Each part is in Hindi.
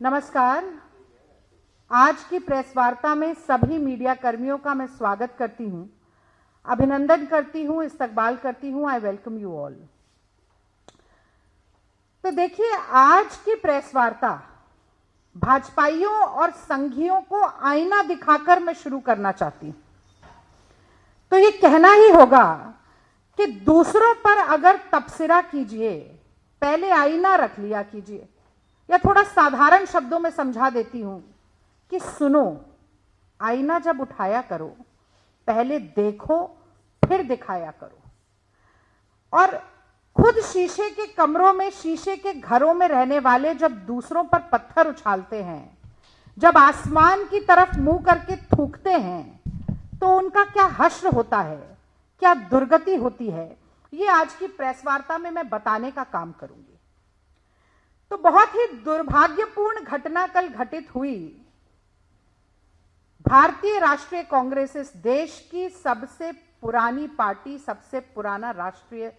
नमस्कार। आज की प्रेस वार्ता में सभी मीडिया कर्मियों का मैं स्वागत करती हूं, अभिनंदन करती हूं, इस्तकबाल करती हूं। I welcome you all. तो देखिए, आज की प्रेस वार्ता भाजपाइयों और संघियों को आईना दिखाकर मैं शुरू करना चाहती हूं। तो ये कहना ही होगा कि दूसरों पर अगर तबसरा कीजिए, पहले आईना रख लिया कीजिए, या थोड़ा साधारण शब्दों में समझा देती हूं कि सुनो, आईना जब उठाया करो, पहले देखो फिर दिखाया करो। और खुद शीशे के कमरों में, शीशे के घरों में रहने वाले जब दूसरों पर पत्थर उछालते हैं, जब आसमान की तरफ मुंह करके थूकते हैं, तो उनका क्या हश्र होता है, क्या दुर्गति होती है, ये आज की प्रेस वार्ता में मैं बताने का काम करूंगी। तो बहुत ही दुर्भाग्यपूर्ण घटना कल घटित हुई। भारतीय राष्ट्रीय कांग्रेस इस देश की सबसे पुरानी पार्टी, सबसे पुराना राष्ट्रीय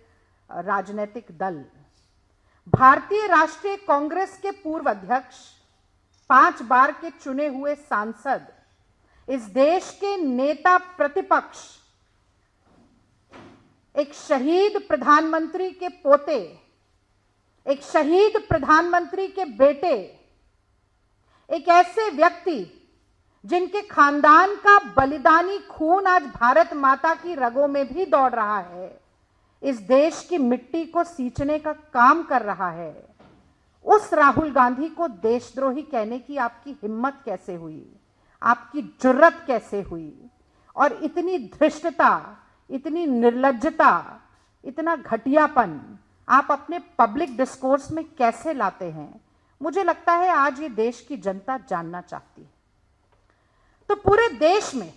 राजनीतिक दल, भारतीय राष्ट्रीय कांग्रेस के पूर्व अध्यक्ष, 5 बार के चुने हुए सांसद, इस देश के नेता प्रतिपक्ष, एक शहीद प्रधानमंत्री के पोते, एक शहीद प्रधानमंत्री के बेटे, एक ऐसे व्यक्ति जिनके खानदान का बलिदानी खून आज भारत माता की रगों में भी दौड़ रहा है, इस देश की मिट्टी को सींचने का काम कर रहा है, उस राहुल गांधी को देशद्रोही कहने की आपकी हिम्मत कैसे हुई, आपकी जुर्रत कैसे हुई? और इतनी धृष्टता, इतनी निर्लज्जता, इतना घटियापन आप अपने पब्लिक डिस्कोर्स में कैसे लाते हैं? मुझे लगता है आज ये देश की जनता जानना चाहती है। तो पूरे देश में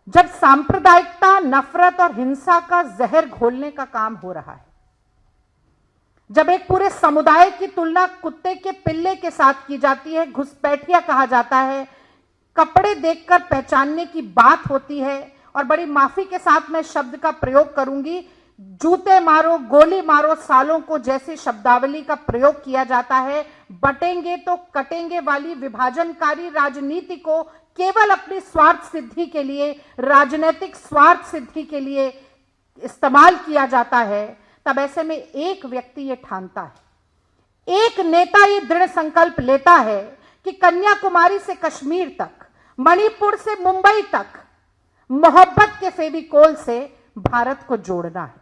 जब सांप्रदायिकता, नफरत और हिंसा का जहर घोलने का काम हो रहा है, जब एक पूरे समुदाय की तुलना कुत्ते के पिल्ले के साथ की जाती है, घुसपैठिया कहा जाता है, कपड़े देखकर पहचानने की बात होती है, और बड़ी माफी के साथ मैं शब्द का प्रयोग करूंगी, जूते मारो, गोली मारो सालों को जैसे शब्दावली का प्रयोग किया जाता है, बटेंगे तो कटेंगे वाली विभाजनकारी राजनीति को केवल अपनी स्वार्थ सिद्धि के लिए, राजनीतिक स्वार्थ सिद्धि के लिए इस्तेमाल किया जाता है, तब ऐसे में एक व्यक्ति ये ठानता है, एक नेता ये दृढ़ संकल्प लेता है कि कन्याकुमारी से कश्मीर तक, मणिपुर से मुंबई तक मोहब्बत के फेविकोल से भारत को जोड़ना है।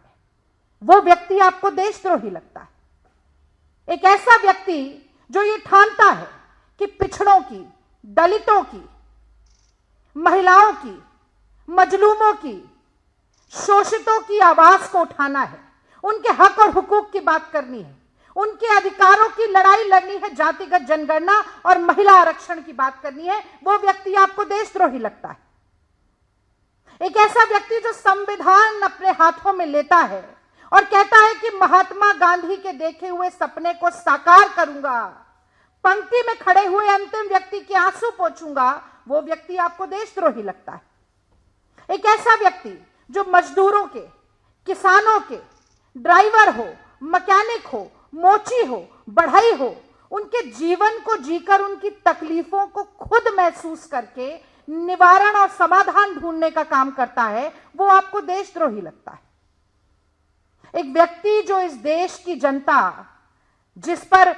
वो व्यक्ति आपको देशद्रोही लगता है। एक ऐसा व्यक्ति जो ये ठानता है कि पिछड़ों की, दलितों की, महिलाओं की, मजलूमों की, शोषितों की आवाज को उठाना है, उनके हक और हुकूक की बात करनी है, उनके अधिकारों की लड़ाई लड़नी है, जातिगत जनगणना और महिला आरक्षण की बात करनी है, वो व्यक्ति आपको देशद्रोही लगता है। एक ऐसा व्यक्ति जो संविधान अपने हाथों में लेता है और कहता है कि महात्मा गांधी के देखे हुए सपने को साकार करूंगा, पंक्ति में खड़े हुए अंतिम व्यक्ति के आंसू पोंछूंगा, वो व्यक्ति आपको देशद्रोही लगता है। एक ऐसा व्यक्ति जो मजदूरों के, किसानों के, ड्राइवर हो, मैकेनिक हो, मोची हो, बढ़ई हो, उनके जीवन को जीकर उनकी तकलीफों को खुद महसूस करके निवारण और समाधान ढूंढने का काम करता है, वो आपको देशद्रोही लगता है। एक व्यक्ति जो इस देश की जनता, जिस पर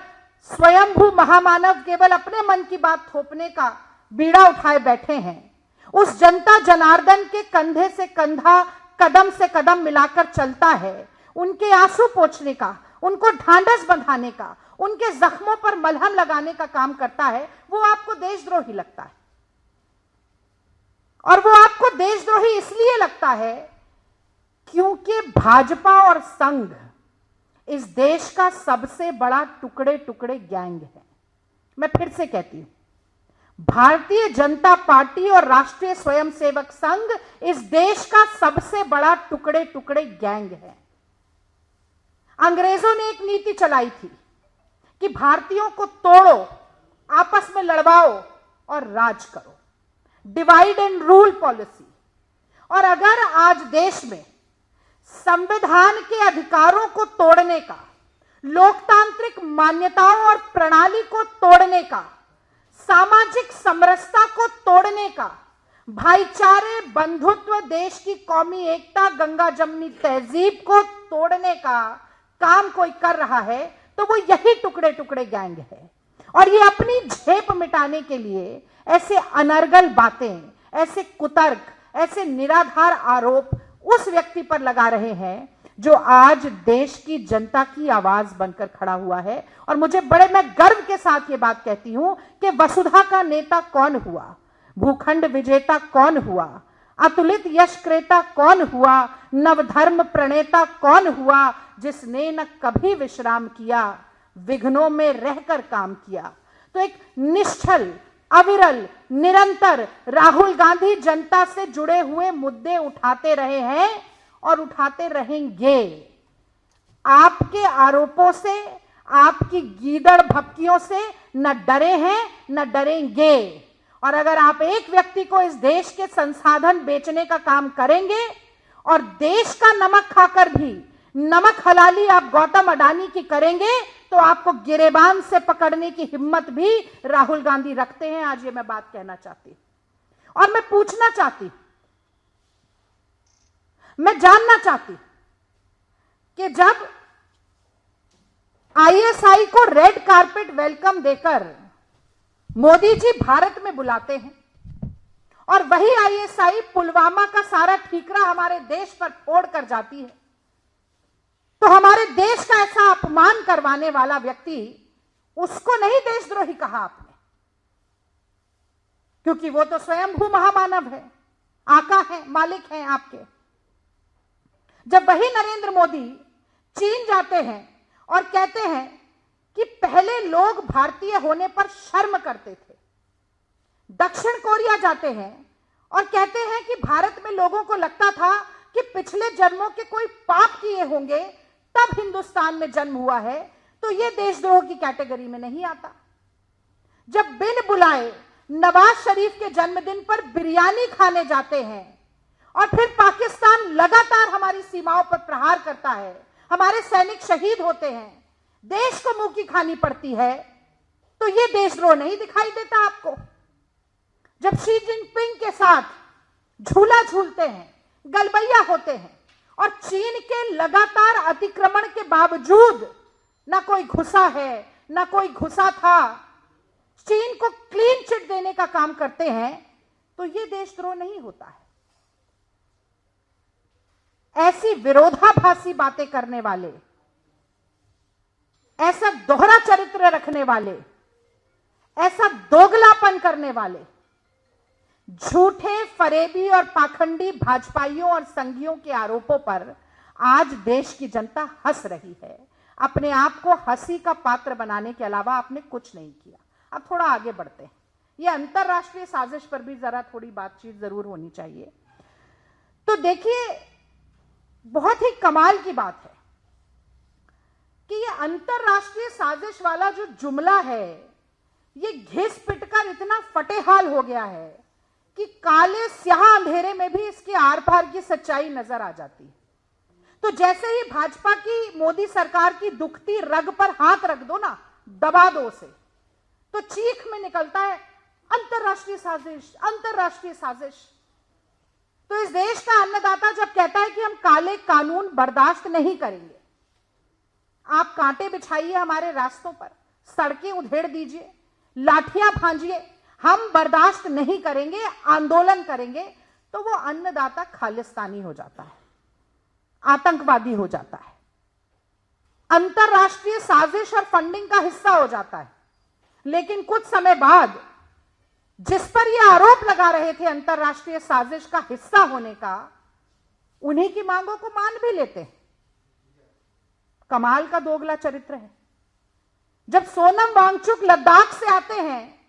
स्वयंभू महामानव केवल अपने मन की बात थोपने का बीड़ा उठाए बैठे हैं, उस जनता जनार्दन के कंधे से कंधा, कदम से कदम मिलाकर चलता है, उनके आंसू पोंछने का, उनको ढांढस बंधाने का, उनके जख्मों पर मलहम लगाने का काम करता है, वो आपको देशद्रोही लगता है। और वो आपको देशद्रोही इसलिए लगता है क्योंकि भाजपा और संघ इस देश का सबसे बड़ा टुकड़े टुकड़े गैंग है। मैं फिर से कहती हूं, भारतीय जनता पार्टी और राष्ट्रीय स्वयंसेवक संघ इस देश का सबसे बड़ा टुकड़े टुकड़े गैंग है। अंग्रेजों ने एक नीति चलाई थी कि भारतीयों को तोड़ो, आपस में लड़वाओ और राज करो, डिवाइड एंड रूल पॉलिसी। और अगर आज देश में संविधान के अधिकारों को तोड़ने का, लोकतांत्रिक मान्यताओं और प्रणाली को तोड़ने का, सामाजिक समरसता को तोड़ने का, भाईचारे, बंधुत्व, देश की कौमी एकता, गंगा जमनी तहजीब को तोड़ने का काम कोई कर रहा है तो वो यही टुकड़े टुकड़े गैंग है। और ये अपनी झेप मिटाने के लिए ऐसे अनर्गल बातें, ऐसे कुतर्क, ऐसे निराधार आरोप उस व्यक्ति पर लगा रहे हैं जो आज देश की जनता की आवाज बनकर खड़ा हुआ है। और मैं गर्व के साथ ये बात कहती हूं कि वसुधा का नेता कौन हुआ, भूखंड विजेता कौन हुआ, अतुलित यश क्रेता कौन हुआ, नवधर्म प्रणेता कौन हुआ, जिसने न कभी विश्राम किया, विघ्नों में रहकर काम किया। तो एक निश्चल, अविरल, निरंतर राहुल गांधी जनता से जुड़े हुए मुद्दे उठाते रहे हैं और उठाते रहेंगे। आपके आरोपों से, आपकी गीदड़ भपकियों से न डरे हैं न डरेंगे। और अगर आप एक व्यक्ति को इस देश के संसाधन बेचने का काम करेंगे और देश का नमक खाकर भी नमक हलाली आप गौतम अडानी की करेंगे तो आपको गिरेबान से पकड़ने की हिम्मत भी राहुल गांधी रखते हैं। आज ये मैं बात कहना चाहती हूं और मैं पूछना चाहती, मैं जानना चाहती कि जब आईएसआई को रेड कारपेट वेलकम देकर मोदी जी भारत में बुलाते हैं और वही आईएसआई पुलवामा का सारा ठीकरा हमारे देश पर फोड़ कर जाती है, तो हमारे देश का ऐसा अपमान करवाने वाला व्यक्ति, उसको नहीं देशद्रोही कहा आपने, क्योंकि वो तो स्वयंभू महामानव है, आका है, मालिक हैं आपके। जब वही नरेंद्र मोदी चीन जाते हैं और कहते हैं कि पहले लोग भारतीय होने पर शर्म करते थे, दक्षिण कोरिया जाते हैं और कहते हैं कि भारत में लोगों को लगता था कि पिछले जन्मों के कोई पाप किए होंगे तब हिंदुस्तान में जन्म हुआ है, तो ये देशद्रोह की कैटेगरी में नहीं आता। जब बिन बुलाए नवाज शरीफ के जन्मदिन पर बिरयानी खाने जाते हैं और फिर पाकिस्तान लगातार हमारी सीमाओं पर प्रहार करता है, हमारे सैनिक शहीद होते हैं, देश को मुंह की खानी पड़ती है, तो ये देशद्रोह नहीं दिखाई देता आपको। जब शी जिनपिंग के साथ झूला झूलते हैं, गलबैया होते हैं और चीन के लगातार अतिक्रमण के बावजूद ना कोई घुसा है ना कोई घुसा था, चीन को क्लीन चिट देने का काम करते हैं, तो ये देशद्रोह नहीं होता है। ऐसी विरोधाभासी बातें करने वाले, ऐसा दोहरा चरित्र रखने वाले, ऐसा दोगलापन करने वाले, झूठे, फरेबी और पाखंडी भाजपाइयों और संघियों के आरोपों पर आज देश की जनता हंस रही है। अपने आप को हंसी का पात्र बनाने के अलावा आपने कुछ नहीं किया। अब थोड़ा आगे बढ़ते हैं, ये अंतरराष्ट्रीय साजिश पर भी जरा थोड़ी बातचीत जरूर होनी चाहिए। तो देखिए, बहुत ही कमाल की बात है कि ये अंतरराष्ट्रीय साजिश वाला जो जुमला है, ये घिस पिटकर इतना फटेहाल हो गया है कि काले स्याह अंधेरे में भी इसके आर पार की सच्चाई नजर आ जाती है। तो जैसे ही भाजपा की, मोदी सरकार की दुखती रग पर हाथ रख दो ना, दबा दो उसे, तो चीख में निकलता है अंतरराष्ट्रीय साजिश, अंतरराष्ट्रीय साजिश। तो इस देश का अन्नदाता जब कहता है कि हम काले कानून बर्दाश्त नहीं करेंगे, आप कांटे बिछाइए हमारे रास्तों पर, सड़कें उधेड़ दीजिए, लाठियां भांजिए, हम बर्दाश्त नहीं करेंगे, आंदोलन करेंगे, तो वो अन्नदाता खालिस्तानी हो जाता है, आतंकवादी हो जाता है, अंतरराष्ट्रीय साजिश और फंडिंग का हिस्सा हो जाता है। लेकिन कुछ समय बाद जिस पर ये आरोप लगा रहे थे अंतरराष्ट्रीय साजिश का हिस्सा होने का, उन्हीं की मांगों को मान भी लेते हैं। कमाल का दोगला चरित्र है। जब सोनम वांगचुक लद्दाख से आते हैं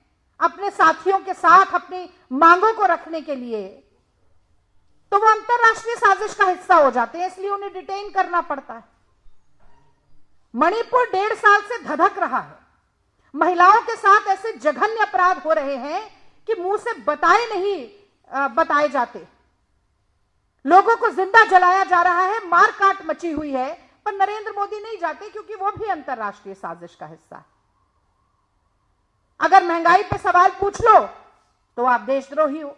अपने साथियों के साथ अपनी मांगों को रखने के लिए, तो वो अंतरराष्ट्रीय साजिश का हिस्सा हो जाते हैं, इसलिए उन्हें डिटेन करना पड़ता है। मणिपुर 1.5 साल से धधक रहा है, महिलाओं के साथ ऐसे जघन्य अपराध हो रहे हैं कि मुंह से बताए जाते, लोगों को जिंदा जलाया जा रहा है, मार काट मची हुई है, पर नरेंद्र मोदी नहीं जाते क्योंकि वो भी अंतरराष्ट्रीय साजिश का हिस्सा है। अगर महंगाई पे सवाल पूछ लो तो आप देशद्रोही हो।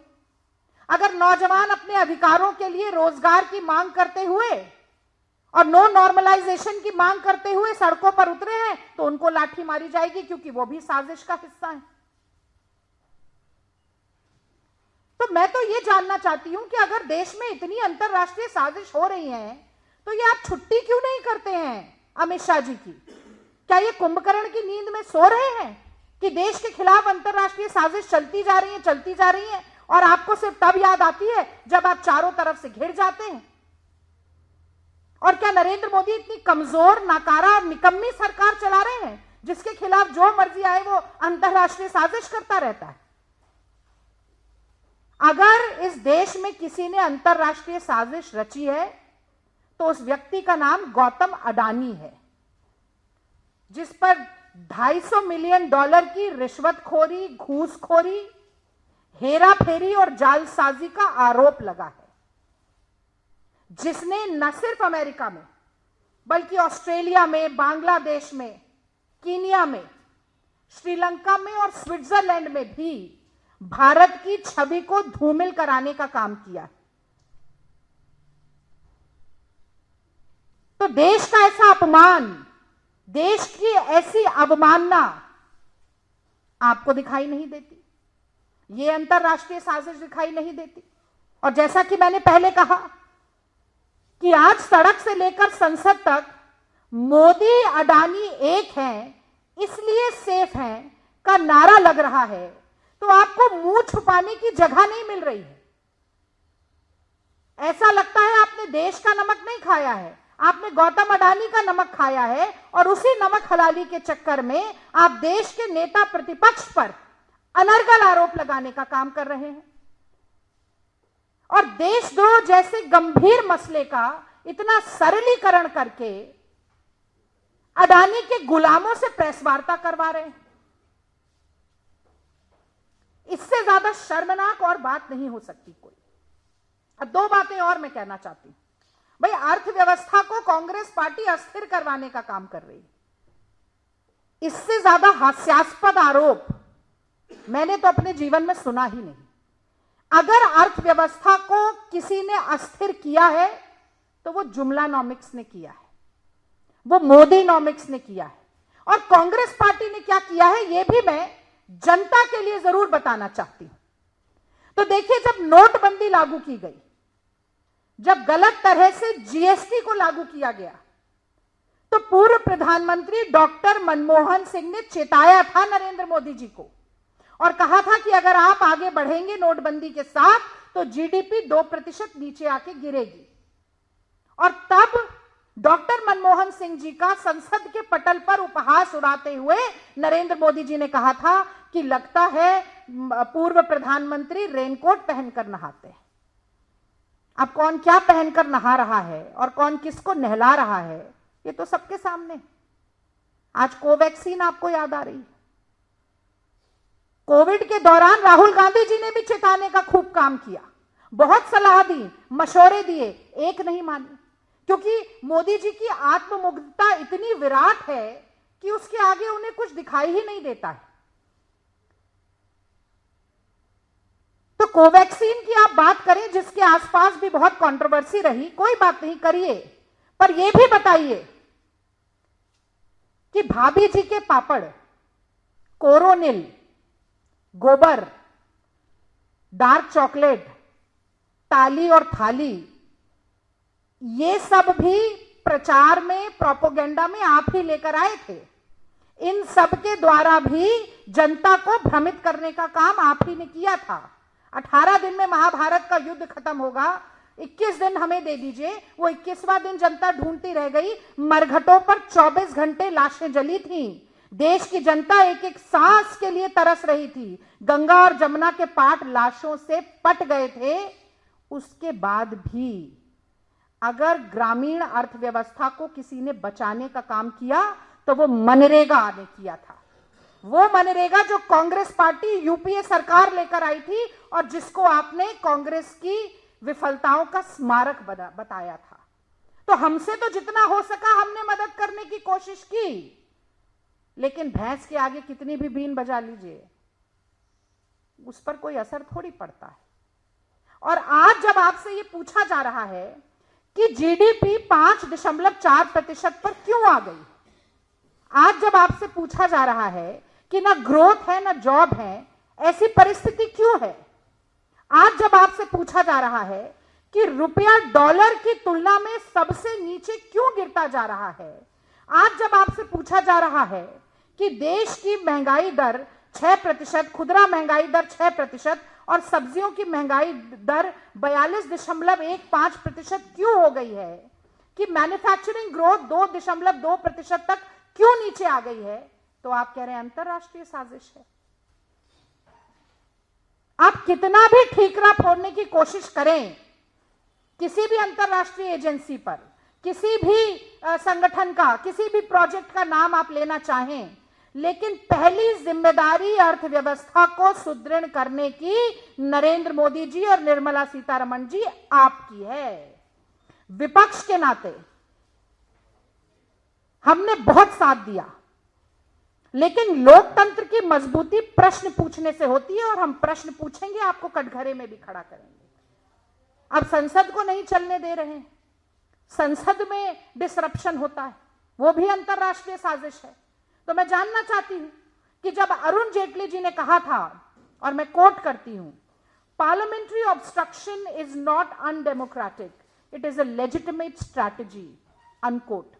अगर नौजवान अपने अधिकारों के लिए रोजगार की मांग करते हुए और नो नॉर्मलाइजेशन की मांग करते हुए सड़कों पर उतरे हैं तो उनको लाठी मारी जाएगी क्योंकि वो भी साजिश का हिस्सा है। तो मैं तो ये जानना चाहती हूं कि अगर देश में इतनी अंतरराष्ट्रीय साजिश हो रही है तो ये आप छुट्टी क्यों नहीं करते हैं अमित शाह जी की? क्या ये कुंभकर्ण की नींद में सो रहे हैं कि देश के खिलाफ अंतरराष्ट्रीय साजिश चलती जा रही है और आपको सिर्फ तब याद आती है जब आप चारों तरफ से घिर जाते हैं? और क्या नरेंद्र मोदी इतनी कमजोर, नाकारा, निकम्मी सरकार चला रहे हैं जिसके खिलाफ जो मर्जी आए वो अंतरराष्ट्रीय साजिश करता रहता है? अगर इस देश में किसी ने अंतरराष्ट्रीय साजिश रची है तो उस व्यक्ति का नाम गौतम अडानी है, जिस पर $250 मिलियन की रिश्वतखोरी, घूसखोरी, हेराफेरी और जालसाजी का आरोप लगा है, जिसने न सिर्फ अमेरिका में बल्कि ऑस्ट्रेलिया में, बांग्लादेश में, कीनिया में, श्रीलंका में और स्विट्जरलैंड में भी भारत की छवि को धूमिल कराने का काम किया। तो देश का ऐसा अपमान, देश की ऐसी अवमानना आपको दिखाई नहीं देती, ये अंतरराष्ट्रीय साजिश दिखाई नहीं देती। और जैसा कि मैंने पहले कहा कि आज सड़क से लेकर संसद तक मोदी अडानी एक हैं, इसलिए सेफ हैं का नारा लग रहा है तो आपको मुंह छुपाने की जगह नहीं मिल रही है। ऐसा लगता है आपने देश का नमक नहीं खाया है, आपने गौतम अडानी का नमक खाया है और उसी नमक हलाली के चक्कर में आप देश के नेता प्रतिपक्ष पर अनर्गल आरोप लगाने का काम कर रहे हैं। और देशद्रोह जैसे गंभीर मसले का इतना सरलीकरण करके अडानी के गुलामों से प्रेस वार्ता करवा रहे हैं। इससे ज्यादा शर्मनाक और बात नहीं हो सकती कोई। अब दो बातें और मैं कहना चाहती हूं। भाई, अर्थव्यवस्था को कांग्रेस पार्टी अस्थिर करवाने का काम कर रही है। इससे ज्यादा हास्यास्पद आरोप मैंने तो अपने जीवन में सुना ही नहीं। अगर अर्थव्यवस्था को किसी ने अस्थिर किया है तो वो जुमलानॉमिक्स ने किया है, वो मोदीनॉमिक्स ने किया है। और कांग्रेस पार्टी ने क्या किया है ये भी मैं जनता के लिए जरूर बताना चाहती हूं। तो देखिए, जब नोटबंदी लागू की गई, जब गलत तरह से जीएसटी को लागू किया गया, तो पूर्व प्रधानमंत्री डॉक्टर मनमोहन सिंह ने चेताया था नरेंद्र मोदी जी को और कहा था कि अगर आप आगे बढ़ेंगे नोटबंदी के साथ तो जीडीपी 2% नीचे आके गिरेगी। और तब डॉक्टर मनमोहन सिंह जी का संसद के पटल पर उपहास उड़ाते हुए नरेंद्र मोदी जी ने कहा था कि लगता है पूर्व प्रधानमंत्री रेनकोट पहनकर नहाते हैं। अब कौन क्या पहनकर नहा रहा है और कौन किसको नहला रहा है ये तो सबके सामने। आज कोवैक्सीन आपको याद आ रही है। कोविड के दौरान राहुल गांधी जी ने भी चेताने का खूब काम किया, बहुत सलाह दी, मशवरे दिए, एक नहीं मानी, क्योंकि मोदी जी की आत्ममुग्धता इतनी विराट है कि उसके आगे उन्हें कुछ दिखाई ही नहीं देता है। तो कोवैक्सीन की आप बात करें जिसके आसपास भी बहुत कंट्रोवर्सी रही, कोई बात नहीं, करिए, पर यह भी बताइए कि भाभी जी के पापड़, कोरोनिल, गोबर, डार्क चॉकलेट, ताली और थाली, ये सब भी प्रचार में, प्रोपोगेंडा में आप ही लेकर आए थे। इन सब के द्वारा भी जनता को भ्रमित करने का काम आप ही ने किया था। 18 दिन में महाभारत का युद्ध खत्म होगा, 21 दिन हमें दे दीजिए। वो 21वां दिन जनता ढूंढती रह गई। मरघटों पर 24 घंटे लाशें जली थीं। देश की जनता एक एक सांस के लिए तरस रही थी। गंगा और जमुना के पाट लाशों से पट गए थे। उसके बाद भी अगर ग्रामीण अर्थव्यवस्था को किसी ने बचाने का काम किया तो वो मनरेगा ने किया था। वो मनरेगा जो कांग्रेस पार्टी, यूपीए सरकार लेकर आई थी और जिसको आपने कांग्रेस की विफलताओं का स्मारक बताया था। तो हमसे तो जितना हो सका हमने मदद करने की कोशिश की, लेकिन भैंस के आगे कितनी भी बीन बजा लीजिए उस पर कोई असर थोड़ी पड़ता है। और आज जब आपसे ये पूछा जा रहा है कि जीडीपी 5.4% पर क्यों आ गई, आज जब आपसे पूछा जा रहा है कि ना ग्रोथ है ना जॉब है, ऐसी परिस्थिति क्यों है, आज जब आपसे पूछा जा रहा है कि रुपया डॉलर की तुलना में सबसे नीचे क्यों गिरता जा रहा है, आज जब आपसे पूछा जा रहा है कि देश की महंगाई दर 6%, खुदरा महंगाई दर 6% और सब्जियों की महंगाई दर 42.15% क्यों हो गई है, कि मैन्युफैक्चरिंग ग्रोथ 2.2% तक क्यों नीचे आ गई है, तो आप कह रहे हैं अंतरराष्ट्रीय साजिश है। आप कितना भी ठीकरा फोड़ने की कोशिश करें किसी भी अंतरराष्ट्रीय एजेंसी पर, किसी भी संगठन का, किसी भी प्रोजेक्ट का नाम आप लेना चाहें, लेकिन पहली जिम्मेदारी अर्थव्यवस्था को सुदृढ़ करने की नरेंद्र मोदी जी और निर्मला सीतारमण जी आपकी है। विपक्ष के नाते हमने बहुत साथ दिया, लेकिन लोकतंत्र की मजबूती प्रश्न पूछने से होती है, और हम प्रश्न पूछेंगे, आपको कटघरे में भी खड़ा करेंगे। अब संसद को नहीं चलने दे रहे हैं, संसद में डिसरप्शन होता है, वो भी अंतरराष्ट्रीय साजिश है। तो मैं जानना चाहती हूं कि जब अरुण जेटली जी ने कहा था, और मैं कोट करती हूं, parliamentary obstruction is not undemocratic, it is a legitimate strategy, unquote.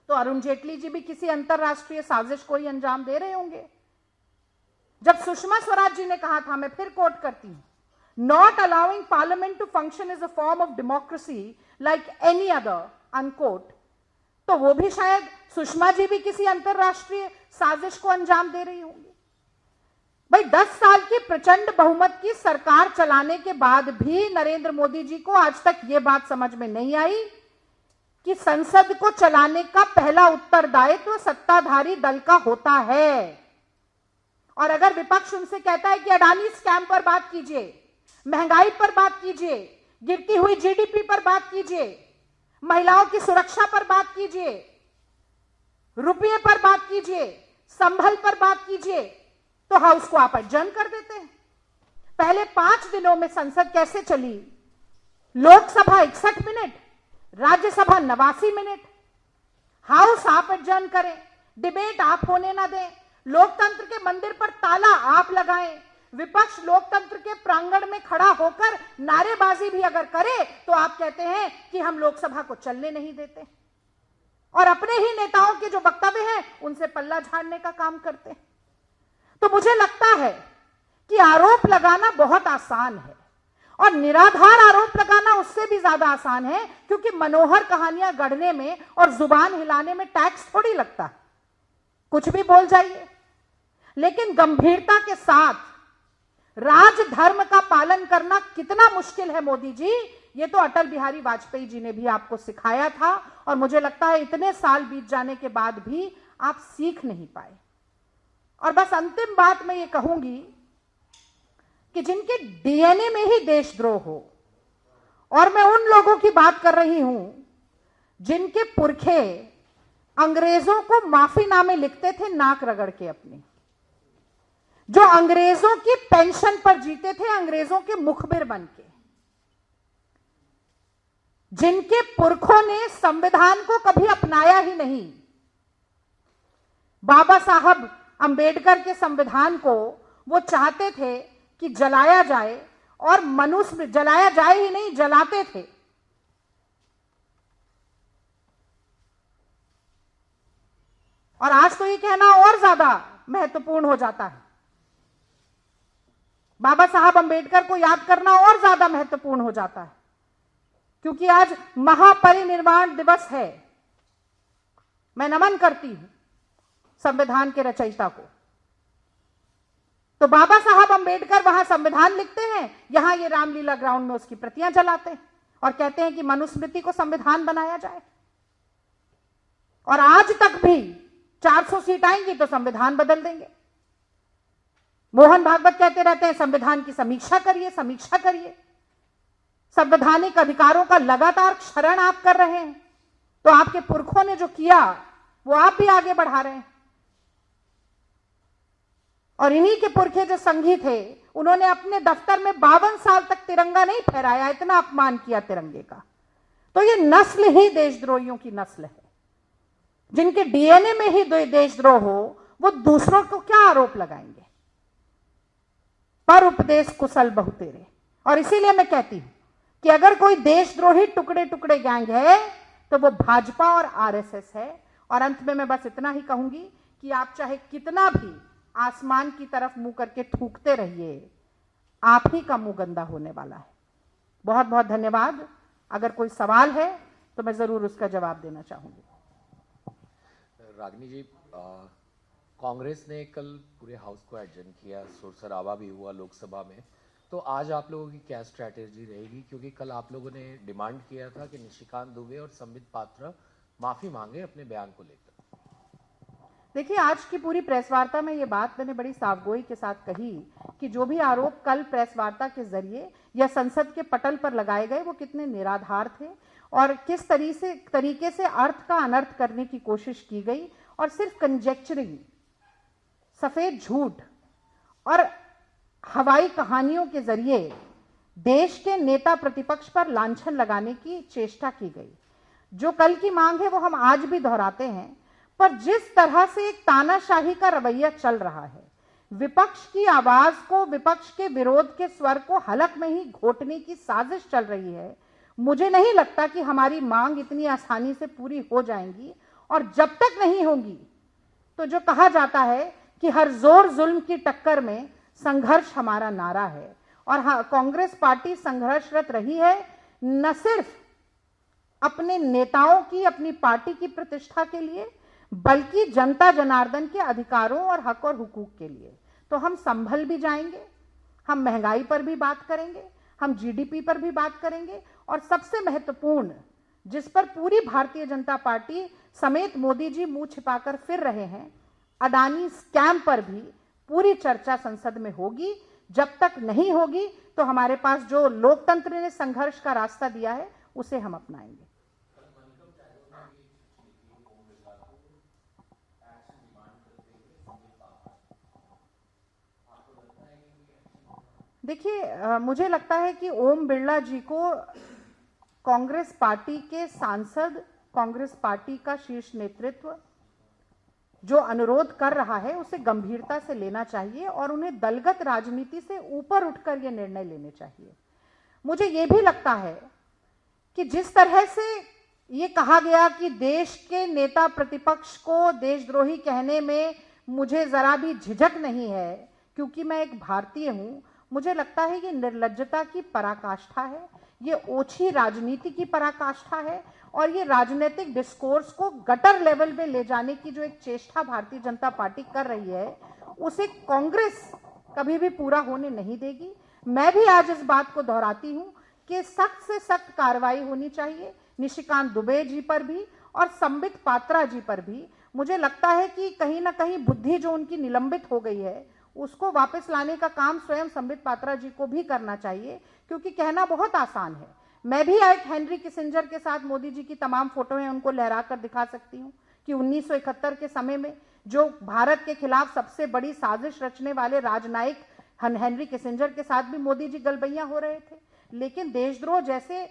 तो अरुण जेटली जी भी किसी अंतरराष्ट्रीय साजिश को ही अंजाम दे रहे होंगे। जब सुषमा स्वराज जी ने कहा था, मैं फिर कोट करती हूं, not allowing parliament to function is a form of democracy like any other, unquote, तो वो भी शायद सुषमा जी भी किसी अंतरराष्ट्रीय साजिश को अंजाम दे रही होंगी। भाई 10 साल की प्रचंड बहुमत की सरकार चलाने के बाद भी नरेंद्र मोदी जी को आज तक ये बात समझ में नहीं आई कि संसद को चलाने का पहला उत्तरदायित्व सत्ताधारी दल का होता है। और अगर विपक्ष उनसे कहता है कि अडानी स्कैम पर बात कीजिए, महंगाई पर बात कीजिए, गिरती हुई जीडीपी पर बात कीजिए, महिलाओं की सुरक्षा पर बात कीजिए, रुपये पर बात कीजिए, संभल पर बात कीजिए, तो हाउस को आप एडजर्न कर देते हैं। पहले 5 दिनों में संसद कैसे चली? Lok Sabha 61 minute, Rajya Sabha 89 minute. House आप एडजर्न करें, डिबेट आप होने ना दें, लोकतंत्र के मंदिर पर ताला आप लगाएं, विपक्ष लोकतंत्र के प्रांगण में खड़ा होकर नारेबाजी भी अगर करे तो आप कहते हैं कि हम लोकसभा को चलने नहीं देते, और अपने ही नेताओं के जो वक्तव्य हैं उनसे पल्ला झाड़ने का काम करते हैं। तो मुझे लगता है कि आरोप लगाना बहुत आसान है, और निराधार आरोप लगाना उससे भी ज्यादा आसान है, क्योंकि मनोहर कहानियां गढ़ने में और जुबान हिलाने में टैक्स थोड़ी लगता है, कुछ भी बोल जाइए। लेकिन गंभीरता के साथ राजधर्म का पालन करना कितना मुश्किल है मोदी जी, ये तो अटल बिहारी वाजपेयी जी ने भी आपको सिखाया था, और मुझे लगता है इतने साल बीत जाने के बाद भी आप सीख नहीं पाए। और बस अंतिम बात मैं ये कहूंगी कि जिनके डीएनए में ही देशद्रोह हो, और मैं उन लोगों की बात कर रही हूं जिनके पुरखे अंग्रेजों को माफीनामे लिखते थे नाक रगड़ के अपनी, जो अंग्रेजों की पेंशन पर जीते थे अंग्रेजों के मुखबिर बनके, जिनके पुरखों ने संविधान को कभी अपनाया ही नहीं। बाबा साहब अंबेडकर के संविधान को वो चाहते थे कि जलाया जाए, और मनुष्य जलाया जाए ही नहीं, जलाते थे। और आज तो ये कहना और ज्यादा महत्वपूर्ण हो जाता है, बाबा साहब अंबेडकर को याद करना और ज्यादा महत्वपूर्ण हो जाता है, क्योंकि आज महापरिनिर्वाण दिवस है। मैं नमन करती हूं संविधान के रचयिता को। तो बाबा साहब अंबेडकर वहां संविधान लिखते हैं, यहां ये रामलीला ग्राउंड में उसकी प्रतियां जलाते हैं, और कहते हैं कि मनुस्मृति को संविधान बनाया जाए। और आज तक भी 400 सीट आएंगी तो संविधान बदल देंगे। मोहन भागवत कहते रहते हैं संविधान की समीक्षा करिए, समीक्षा करिए। संवैधानिक अधिकारों का लगातार क्षरण आप कर रहे हैं। तो आपके पुरखों ने जो किया वो आप भी आगे बढ़ा रहे हैं। और इन्हीं के पुरखे जो संघी थे, उन्होंने अपने दफ्तर में 52 साल तक तिरंगा नहीं फहराया, इतना अपमान किया तिरंगे का। तो ये नस्ल ही देशद्रोहियों की नस्ल है। जिनके डीएनए में ही देशद्रोह हो, वो दूसरों को क्या आरोप लगाएंगे। पर उपदेश कुशल बहुतेरे। और इसीलिए मैं कहती हूं कि अगर कोई देशद्रोही टुकड़े टुकड़े गैंग है तो वो भाजपा और आरएसएस है। और अंत में मैं बस इतना ही कहूंगी कि आप चाहे कितना भी आसमान की तरफ मुंह करके थूकते रहिए, आप ही का मुंह गंदा होने वाला है। बहुत बहुत धन्यवाद। अगर कोई सवाल है तो मैं जरूर उसका जवाब देना चाहूंगी। रागिनी जी, कांग्रेस ने कल पूरे हाउस को एडजर्न किया, शोर-शराबा भी हुआ लोकसभा में। तो आज आप लोगों की क्या स्ट्रैटेजी रहेगी? क्योंकि कल आप लोगों ने डिमांड किया था कि निशिकांत दुबे और संबित पात्रा माफी मांगे अपने बयान को लेकर। देखिए, आज की पूरी प्रेस वार्ता में ये बात मैंने बड़ी साफगोई के साथ कही कि जो भी आरोप कल प्रेस वार्ता के जरिए या संसद के पटल पर लगाए गए वो कितने निराधार थे और किस तरीके से अर्थ का अनर्थ करने की कोशिश की गई और सिर्फ कंजेक्चरिंग, सफेद झूठ और हवाई कहानियों के जरिए देश के नेता प्रतिपक्ष पर लांछन लगाने की चेष्टा की गई। जो कल की मांग है वो हम आज भी दोहराते हैं, पर जिस तरह से एक तानाशाही का रवैया चल रहा है, विपक्ष की आवाज को, विपक्ष के विरोध के स्वर को हलक में ही घोटने की साजिश चल रही है, मुझे नहीं लगता कि हमारी मांग इतनी आसानी से पूरी हो जाएंगी। और जब तक नहीं होंगी तो जो कहा जाता है कि हर जोर जुल्म की टक्कर में संघर्ष हमारा नारा है। और हाँ, कांग्रेस पार्टी संघर्षरत रही है, न सिर्फ अपने नेताओं की, अपनी पार्टी की प्रतिष्ठा के लिए, बल्कि जनता जनार्दन के अधिकारों और हक और हुकूक के लिए। तो हम संभल भी जाएंगे, हम महंगाई पर भी बात करेंगे, हम जीडीपी पर भी बात करेंगे और सबसे महत्वपूर्ण, जिस पर पूरी भारतीय जनता पार्टी समेत मोदी जी मुंह छिपाकर फिर रहे हैं, अडानी स्कैम पर भी पूरी चर्चा संसद में होगी। जब तक नहीं होगी तो हमारे पास जो लोकतंत्र ने संघर्ष का रास्ता दिया है उसे हम अपनाएंगे। देखिए, मुझे लगता है कि ओम बिरला जी को कांग्रेस पार्टी के सांसद, कांग्रेस पार्टी का शीर्ष नेतृत्व जो अनुरोध कर रहा है उसे गंभीरता से लेना चाहिए और उन्हें दलगत राजनीति से ऊपर उठकर ये निर्णय लेने चाहिए। मुझे ये भी लगता है कि जिस तरह से ये कहा गया कि देश के नेता प्रतिपक्ष को देशद्रोही कहने में मुझे जरा भी झिझक नहीं है क्योंकि मैं एक भारतीय हूं, मुझे लगता है ये निर्लज्जता की पराकाष्ठा है, ये ओछी राजनीति की पराकाष्ठा है और ये राजनीतिक डिस्कोर्स को गटर लेवल पे ले जाने की जो एक चेष्टा भारतीय जनता पार्टी कर रही है, उसे कांग्रेस कभी भी पूरा होने नहीं देगी। मैं भी आज इस बात को दोहराती हूं कि सख्त से सख्त कार्रवाई होनी चाहिए निशिकांत दुबे जी पर भी और संबित पात्रा जी पर भी। मुझे लगता है कि कहीं ना कहीं बुद्धि जो उनकी निलंबित हो गई है उसको वापस लाने का काम स्वयं संबित पात्रा जी को भी करना चाहिए, क्योंकि कहना बहुत आसान है। मैं भी एक हेनरी किसिंजर के साथ मोदी जी की तमाम फोटो हैं उनको लहरा कर दिखा सकती हूँ कि 1971 के समय में जो भारत के खिलाफ सबसे बड़ी साजिश रचने वाले राजनायक हेनरी किसिंजर के साथ भी मोदी जी गलबैया हो रहे थे। लेकिन देशद्रोह जैसे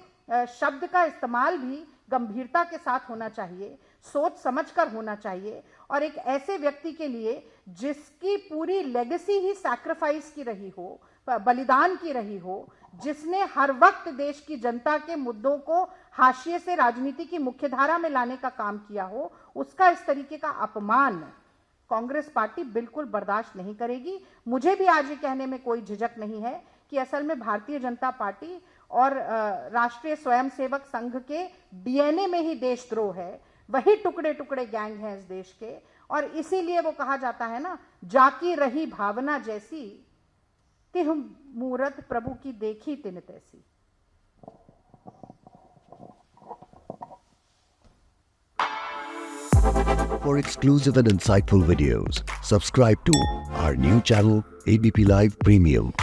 शब्द का इस्तेमाल भी गंभीरता के साथ होना चाहिए, सोच समझकर होना चाहिए और एक ऐसे व्यक्ति के लिए जिसकी पूरी लेगेसी ही सैक्रिफाइस की रही हो, बलिदान की रही हो, जिसने हर वक्त देश की जनता के मुद्दों को हाशिए से राजनीति की मुख्यधारा में लाने का काम किया हो, उसका इस तरीके का अपमान कांग्रेस पार्टी बिल्कुल बर्दाश्त नहीं करेगी। मुझे भी आज ये कहने में कोई झिझक नहीं है कि असल में भारतीय जनता पार्टी और राष्ट्रीय स्वयंसेवक संघ के डीएनए में ही देशद्रोह है, वही टुकड़े टुकड़े गैंग हैं इस देश के। और इसीलिए वो कहा जाता है ना, जाकी रही भावना जैसी तिह मूरत प्रभु की देखी तिन तैसी। For exclusive and insightful videos, subscribe to our new channel ABP Live Premium.